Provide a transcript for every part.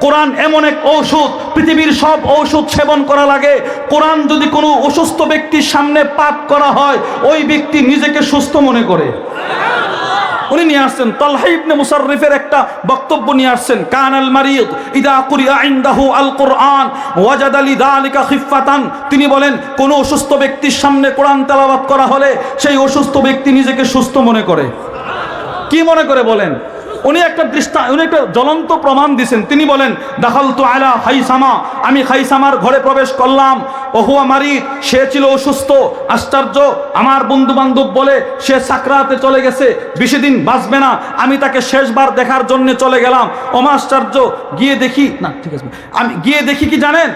কোরআন এমন এক ঔষধ, পৃথিবীর সব ঔষধ সেবন করা লাগে, কোরআন যদি কোনো অসুস্থ ব্যক্তির সামনে পাঠ করা হয় ওই ব্যক্তি নিজেকে সুস্থ মনে করে। উনি নিয়ে আসছেন তালহা ইবনে মুসাররিফের একটা বক্তব্য নিয়ে আসছেন, কানাল মারিদ ইদা কুরিআ ইনদাহু আল কুরআন ওয়াজাদা লিযালিকা খিফাতান। তিনি বলেন কোন অসুস্থ ব্যক্তির সামনে কোরআন তেলাওয়াত করা হলে সেই অসুস্থ ব্যক্তি নিজেকে সুস্থ মনে করে। কি মনে করে বলেন? উনি একটা জ্বলন্ত প্রমাণ দিয়েছেন। তিনি বলেন দাখালতু আলা খাইসামা, আমি খাইসামার ঘরে প্রবেশ করলাম, ওহুয়া মারিদ, সে ছিল অসুস্থ। আশ্চর্য, আমার বন্ধু বান্ধব বলে সে সাকরাতে চলে গেছে, বেশি দিন বাঁচবে না। আমি তাকে শেষবার দেখার জন্য চলে গেলাম। ওমা আশ্চর্য, গিয়ে দেখি না, ঠিক আছে, আমি গিয়ে দেখি কি জানেন,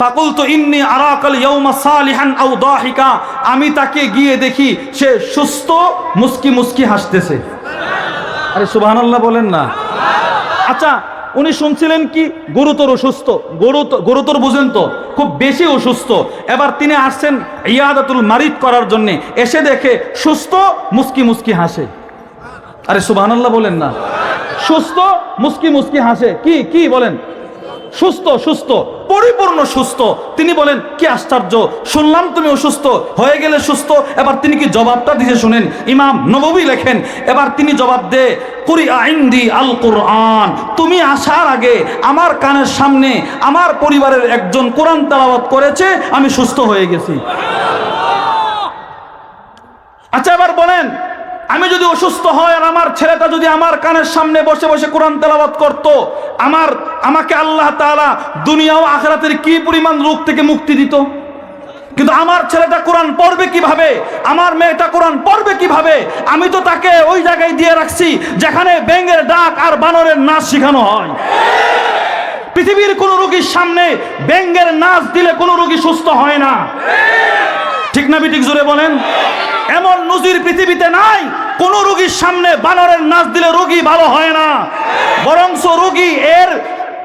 ফাকুলতু ইন্নী আরাকাল ইয়াউমা সালিহান আও দাহিকা, আমি তাকে গিয়ে দেখি সে সুস্থ, মুস্কি মুস্কি হাসতেছে। আরে সুবহানাল্লাহ বলেন না। আচ্ছা, উনি শুনছিলেন কি গুরুতর অসুস্থ, গুরুতর বুঝেন তো, খুব বেশি অসুস্থ। এবার তিনি আসছেন ইয়াদাতুল মারিদ করার জন্য, এসে দেখে সুস্থ, মুস্কি মুস্কি হাসে। আরে সুবহানাল্লাহ বলেন না। সুস্থ, মুস্কি মুস্কি হাসে, কি কি বলেন? সুস্থ, সুস্থ, পরিপূর্ণ সুস্থ। তিনি বলেন কি আশ্চর্য, শুনলাম তুমি অসুস্থ, হয়ে গেলে সুস্থ। এবার তিনি কি জবাবটা দিতে শুনেন, ইমাম নববী লেখেন, এবার তিনি জবাব দে কুরিআ ইনদি আল কুরআন, তুমি আসার আগে আমার কানের সামনে আমার পরিবারের একজন কোরআন তেলাওয়াত করেছে, আমি সুস্থ হয়ে গেছি। আচ্ছা এবার বলেন, আমি যদি অসুস্থ হয় আর আমার ছেলেটা যদি আমার কানের সামনে বসে বসে কোরআন তেলাওয়াত করত, আমাকে আল্লাহ তাআলা দুনিয়া ও আখিরাতের কি পরিমাণ রোগ থেকে মুক্তি দিত। কিন্তু আমার ছেলেটা কোরআন পড়বে কিভাবে, আমার মেয়েটা কোরআন পড়বে কিভাবে? আমি তো তাকে ওই জায়গায় দিয়ে রাখছি যেখানে ব্যাঙের ডাক আর বানরের নাচ শেখানো হয়। পৃথিবীর কোন রোগীর সামনে ব্যাঙের নাচ দিলে কোনো রোগী সুস্থ হয় না। ঠিক না বিঠিক জোরে বলেন? এমন নজির পৃথিবীতে নাই কোন রোগীর সামনে বানরের নাচ দিলে রোগী ভালো হয় না, বরঞ্চ রোগী এর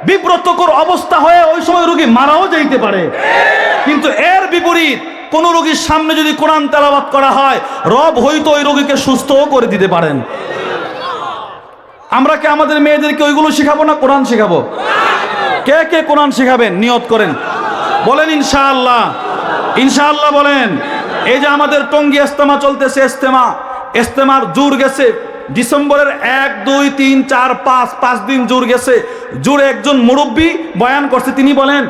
বিব্রতকর অবস্থা হয়ে ওই সময় রোগী মারাও যাইতে পারে। কিন্তু এর বিপরীত, কোন রোগীর সামনে যদি কোরআন তেলাওয়াত করা হয়, রব হয়তো ওই রোগীকে সুস্থও করে দিতে পারেন। আমরা কি আমাদের মেয়েদেরকে ওইগুলো শেখাবো না কোরআন শেখাবো? কে কে কোরআন শেখাবেন নিয়ত করেন, বলেন ইনশাআল্লাহ। ইনশাআল্লাহ বলেন। এই যে আমাদের টঙ্গী ইস্তেমা চলতেছে, ইস্তেমার জোর গেছে ডিসেম্বরের 1, 2, 3, 4, 5 দিন জোর গেছে। জোরে একজন মুরব্বী বয়ান করছে, তিনি বলেন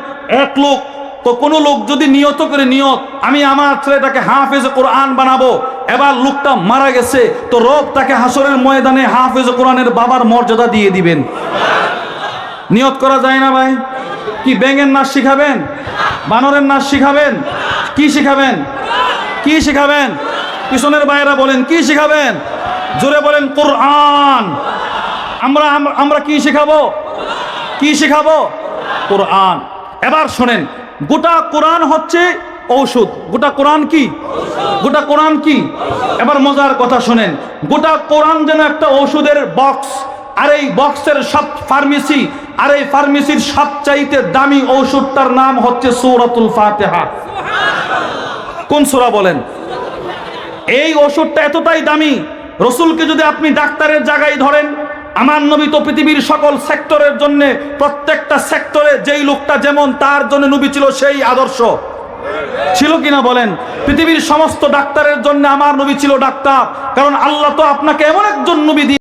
এক লোক তো, কোন লোক যদি নিয়ত করে, নিয়ত আমি আমার ছেলেটাকে হাফেজে কোরআন বানাবো, এবার লোকটা মারা গেছে, তো রব তাকে হাসরের ময়দানে হাফেজে কোরআনের বাবার মর্যাদা দিয়ে দিবেন। নিয়ত করা যায় না ভাই? কি ব্যাঙের নাচ শিখাবেন, বানরের নাচ শিখাবেন? কি শিখাবেন, কি শিখাবেন? পিছনের ভাইয়েরা বলেন কি শিখাবেন? জোরে বলেন কোরআন। আমরা কি শিখাবো, কি শিখাবো? কোরআন। এবার শোনেন, গোটা কোরআন হচ্ছে ঔষধ। গোটা কোরআন কি? গোটা কোরআন কি? এবার মজার কথা শোনেন, গোটা কোরআন যেন একটা ঔষধের বক্স, আর এই বক্সের সব ফার্মেসি, আর এই ফার্মেসির সবচাইতে দামি ঔষধটার নাম হচ্ছে সূরাতুল ফাতিহা। কোন সূরা বলেন? এই ওষুধটা এতটাই দামি, রসুলকে যদি আপনি ডাক্তারের জায়গায় ধরেন, আমার নবী তো পৃথিবীর সকল সেক্টরের জন্য, প্রত্যেকটা সেক্টরে যেই লোকটা যেমন তার জন্য নবী ছিল সেই আদর্শ ছিল কিনা বলেন? পৃথিবীর সমস্ত ডাক্তারের জন্য আমার নবী ছিল ডাক্তার, কারণ আল্লাহ তো আপনাকে এমন একজন নবী